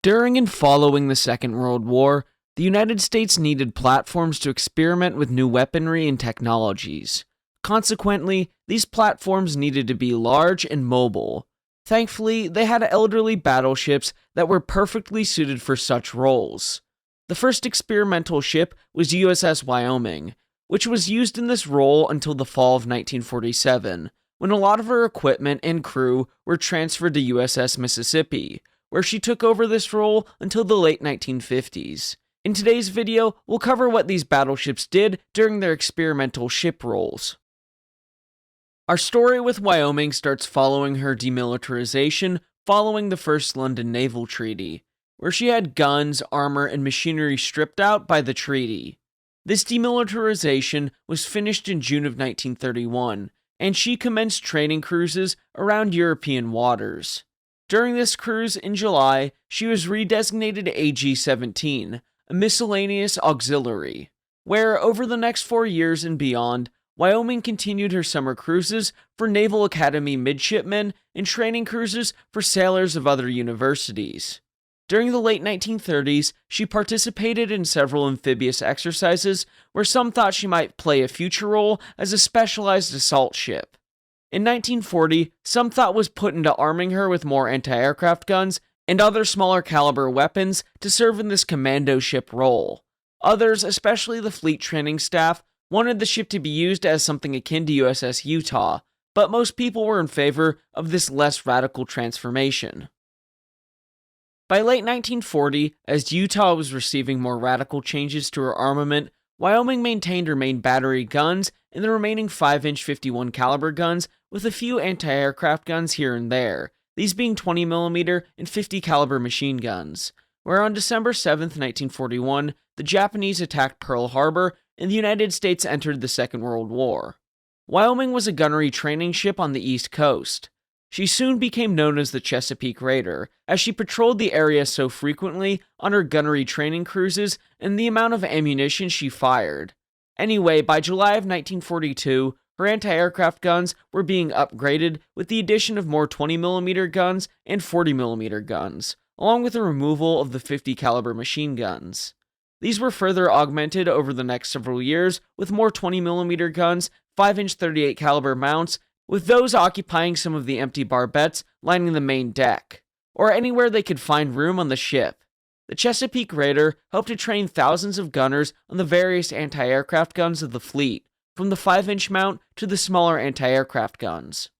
During and following the Second World War, the United States needed platforms to experiment with new weaponry and technologies. Consequently, these platforms needed to be large and mobile. Thankfully, they had elderly battleships that were perfectly suited for such roles. The first experimental ship was USS Wyoming, which was used in this role until the fall of 1947, when a lot of her equipment and crew were transferred to USS Mississippi, where she took over this role until the late 1950s. In today's video, we'll cover what these battleships did during their experimental ship roles. Our story with Wyoming starts following her demilitarization following the First London Naval Treaty, where she had guns, armor, and machinery stripped out by the treaty. This demilitarization was finished in June of 1931, and she commenced training cruises around European waters. During this cruise in July, she was redesignated AG-17, a miscellaneous auxiliary, where over the next 4 years and beyond, Wyoming continued her summer cruises for Naval Academy midshipmen and training cruises for sailors of other universities. During the late 1930s, she participated in several amphibious exercises where some thought she might play a future role as a specialized assault ship. In 1940, some thought was put into arming her with more anti-aircraft guns and other smaller caliber weapons to serve in this commando ship role. Others, especially the fleet training staff, wanted the ship to be used as something akin to USS Utah, but most people were in favor of this less radical transformation. By late 1940, as Utah was receiving more radical changes to her armament, Wyoming maintained her main battery guns and the remaining 5-inch 51 caliber guns with a few anti-aircraft guns here and there, these being 20mm and 50 caliber machine guns, where on December 7, 1941, the Japanese attacked Pearl Harbor and the United States entered the Second World War. Wyoming was a gunnery training ship on the East Coast. She soon became known as the Chesapeake Raider, as she patrolled the area so frequently on her gunnery training cruises and the amount of ammunition she fired. Anyway, by July of 1942, her anti-aircraft guns were being upgraded with the addition of more 20mm guns and 40mm guns, along with the removal of the 50 caliber machine guns. These were further augmented over the next several years with more 20mm guns, 5-inch 38 caliber mounts, with those occupying some of the empty barbettes lining the main deck, or anywhere they could find room on the ship. The Chesapeake Raider helped to train thousands of gunners on the various anti-aircraft guns of the fleet, from the 5-inch mount to the smaller anti-aircraft guns.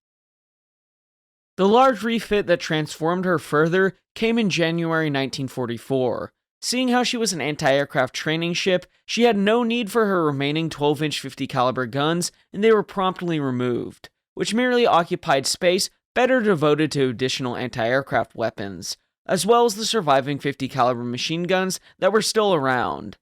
The large refit that transformed her further came in January 1944. Seeing how she was an anti-aircraft training ship, she had no need for her remaining 12-inch 50 caliber guns, and they were promptly removed, which merely occupied space better devoted to additional anti-aircraft weapons, as well as the surviving 50 caliber machine guns that were still around.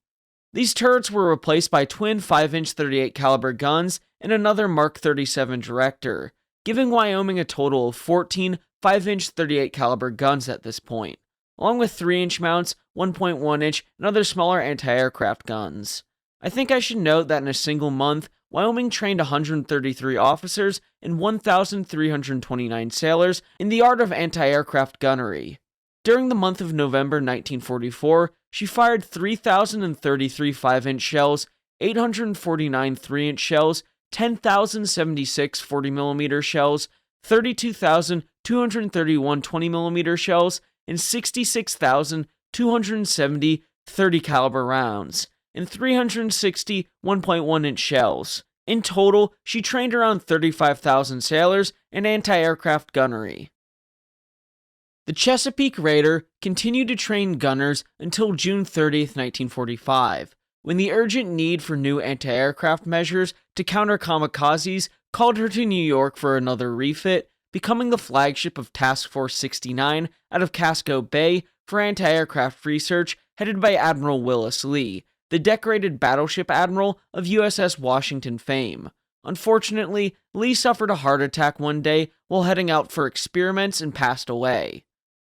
These turrets were replaced by twin 5-inch 38 caliber guns and another Mark 37 Director, giving Wyoming a total of 14 5-inch 38 caliber guns at this point, along with 3-inch mounts, 1.1-inch, and other smaller anti-aircraft guns. I think I should note that in a single month, Wyoming trained 133 officers and 1,329 sailors in the art of anti-aircraft gunnery. During the month of November 1944, she fired 3,033 5-inch shells, 849 3-inch shells, 10,076 40mm shells, 32,231 20mm shells, and 66,270 30 caliber rounds, and 360 1.1-inch shells. In total, she trained around 35,000 sailors in anti-aircraft gunnery. The Chesapeake Raider continued to train gunners until June 30, 1945, when the urgent need for new anti-aircraft measures to counter kamikazes called her to New York for another refit, becoming the flagship of Task Force 69 out of Casco Bay for anti-aircraft research headed by Admiral Willis Lee, the decorated battleship admiral of USS Washington fame. Unfortunately, Lee suffered a heart attack one day while heading out for experiments and passed away.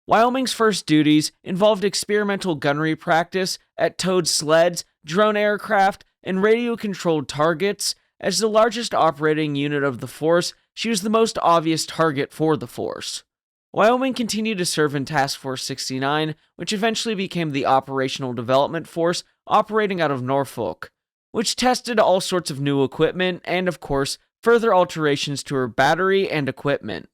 Wyoming's first duties involved experimental gunnery practice at towed sleds, drone aircraft, and radio-controlled targets. As the largest operating unit of the force, she was the most obvious target for the force. Wyoming continued to serve in Task Force 69, which eventually became the Operational Development Force operating out of Norfolk, which tested all sorts of new equipment and, of course, further alterations to her battery and equipment.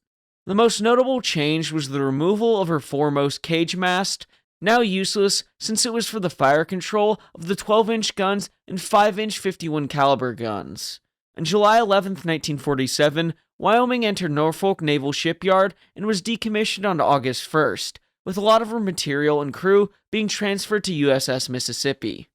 The most notable change was the removal of her foremost cage mast, now useless since it was for the fire control of the 12-inch guns and 5-inch 51 caliber guns. On July 11, 1947, Wyoming entered Norfolk Naval Shipyard and was decommissioned on August 1st, with a lot of her material and crew being transferred to USS Mississippi.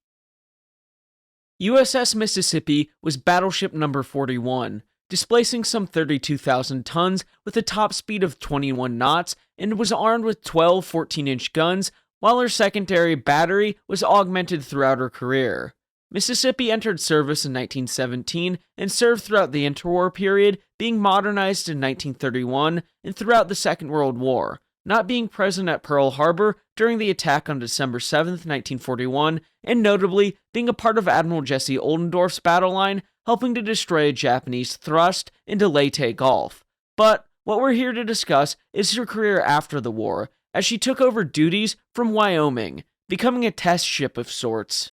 USS Mississippi was battleship number 41, displacing some 32,000 tons with a top speed of 21 knots, and was armed with 12 14-inch guns, while her secondary battery was augmented throughout her career. Mississippi entered service in 1917 and served throughout the interwar period, being modernized in 1931 and throughout the Second World War, not being present at Pearl Harbor during the attack on December 7, 1941, and notably being a part of Admiral Jesse Oldendorf's battle line, helping to destroy a Japanese thrust into Leyte Gulf. But what we're here to discuss is her career after the war, as she took over duties from Wyoming, becoming a test ship of sorts.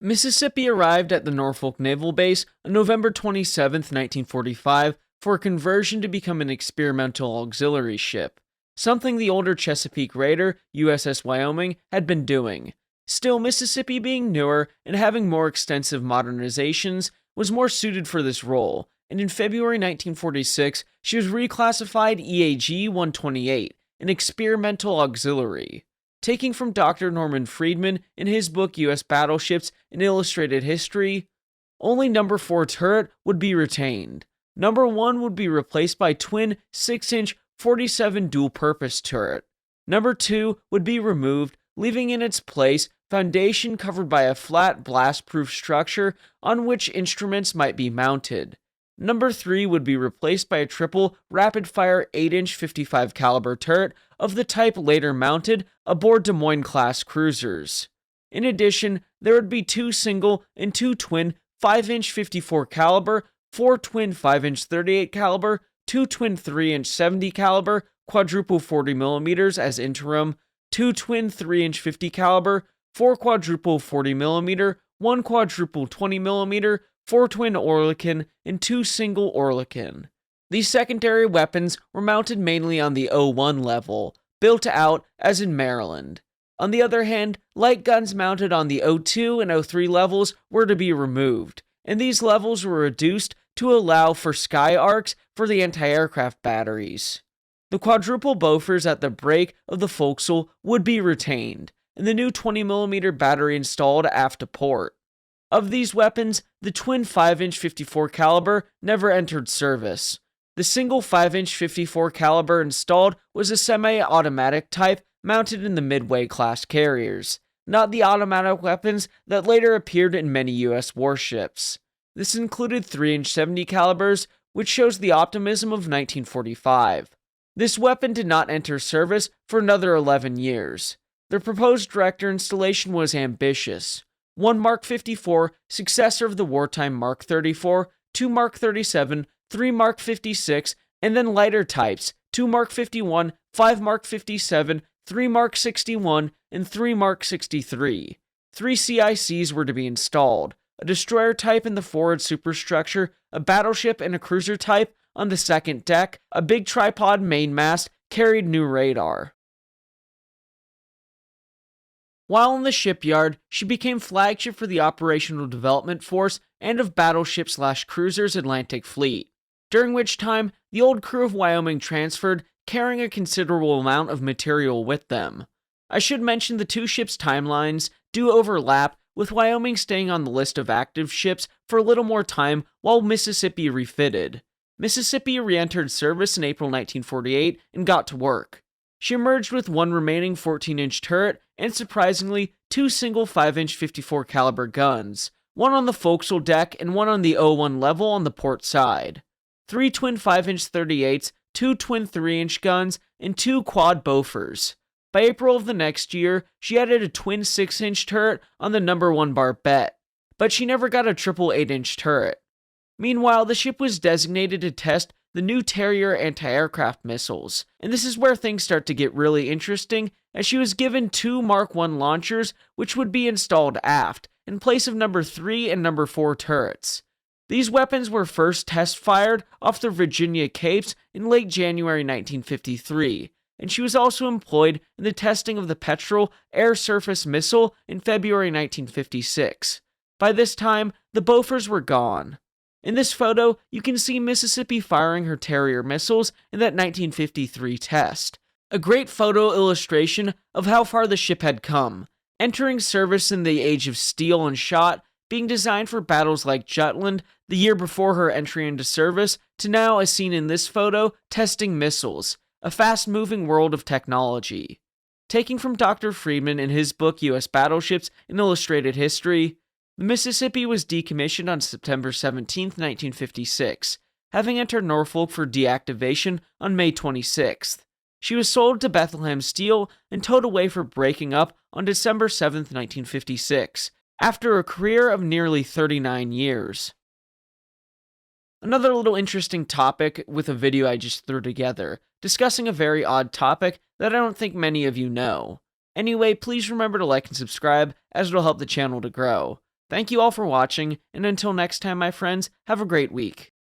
Mississippi arrived at the Norfolk Naval Base on November 27, 1945, for a conversion to become an experimental auxiliary ship, something the older Chesapeake Raider, USS Wyoming, had been doing. Still, Mississippi being newer and having more extensive modernizations was more suited for this role, and in February 1946, she was reclassified EAG-128, an experimental auxiliary. Taking from Dr. Norman Friedman in his book U.S. Battleships, An Illustrated History, only number 4 turret would be retained. Number 1 would be replaced by twin 6-inch 47 dual-purpose turret. Number 2 would be removed, leaving in its place foundation covered by a flat blast-proof structure on which instruments might be mounted. Number 3 would be replaced by a triple rapid-fire 8-inch 55 caliber turret of the type later mounted aboard Des Moines-class cruisers. In addition, there would be 2 single and 2 twin 5-inch 54 caliber, 4 twin 5-inch 38 caliber, 2 twin 3-inch 70 caliber, quadruple 40mm as interim, 2 twin 3-inch 50 caliber, 4 quadruple 40mm, 1 quadruple 20mm, 4 twin Oerlikon, and 2 single Oerlikon. These secondary weapons were mounted mainly on the O1 level, built out as in Maryland. On the other hand, light guns mounted on the O2 and O3 levels were to be removed, and these levels were reduced to allow for sky arcs for the anti-aircraft batteries. The quadruple Bofors at the break of the forecastle would be retained, and the new 20mm battery installed aft to port. Of these weapons, the twin 5-inch 54 caliber never entered service. The single 5-inch 54 caliber installed was a semi-automatic type mounted in the Midway-class carriers, not the automatic weapons that later appeared in many U.S. warships. This included 3-inch 70 calibers, which shows the optimism of 1945. This weapon did not enter service for another 11 years. The proposed Director installation was ambitious. 1 Mark 54, successor of the wartime Mark 34, 2 Mark 37, 3 Mark 56, and then lighter types, 2 Mark 51, 5 Mark 57, 3 Mark 61, and 3 Mark 63. 3 CICs were to be installed, a destroyer type in the forward superstructure, a battleship and a cruiser type on the second deck, a big tripod mainmast carried new radar. While in the shipyard, she became flagship for the Operational Development Force and of Battleship/Cruisers Atlantic Fleet, during which time the old crew of Wyoming transferred, carrying a considerable amount of material with them. I should mention the two ships' timelines do overlap, with Wyoming staying on the list of active ships for a little more time while Mississippi refitted. Mississippi re-entered service in April 1948 and got to work. She emerged with 1 remaining 14-inch turret and, surprisingly, 2 single 5-inch 54 caliber guns, 1 on the forecastle deck and 1 on the O1 level on the port side, 3 twin 5-inch 38s, 2 twin 3-inch guns, and 2 quad Bofors. By April of the next year, she added a twin 6-inch turret on the number 1 barbette, but she never got a triple 8-inch turret. Meanwhile, the ship was designated to test the new Terrier anti-aircraft missiles. And this is where things start to get really interesting, as she was given 2 Mark I launchers, which would be installed aft, in place of number 3 and number 4 turrets. These weapons were first test-fired off the Virginia Capes in late January 1953, and she was also employed in the testing of the Petrel air-surface missile in February 1956. By this time, the Bofors were gone. In this photo, you can see Mississippi firing her Terrier missiles in that 1953 test. A great photo illustration of how far the ship had come, entering service in the age of steel and shot, being designed for battles like Jutland the year before her entry into service, to now, as seen in this photo, testing missiles, a fast-moving world of technology. Taking from Dr. Friedman in his book U.S. Battleships, An Illustrated History, the Mississippi was decommissioned on September 17, 1956, having entered Norfolk for deactivation on May 26th. She was sold to Bethlehem Steel and towed away for breaking up on December 7, 1956, after a career of nearly 39 years. Another little interesting topic with a video I just threw together, discussing a very odd topic that I don't think many of you know. Anyway, please remember to like and subscribe, as it'll help the channel to grow. Thank you all for watching, and until next time, my friends, have a great week.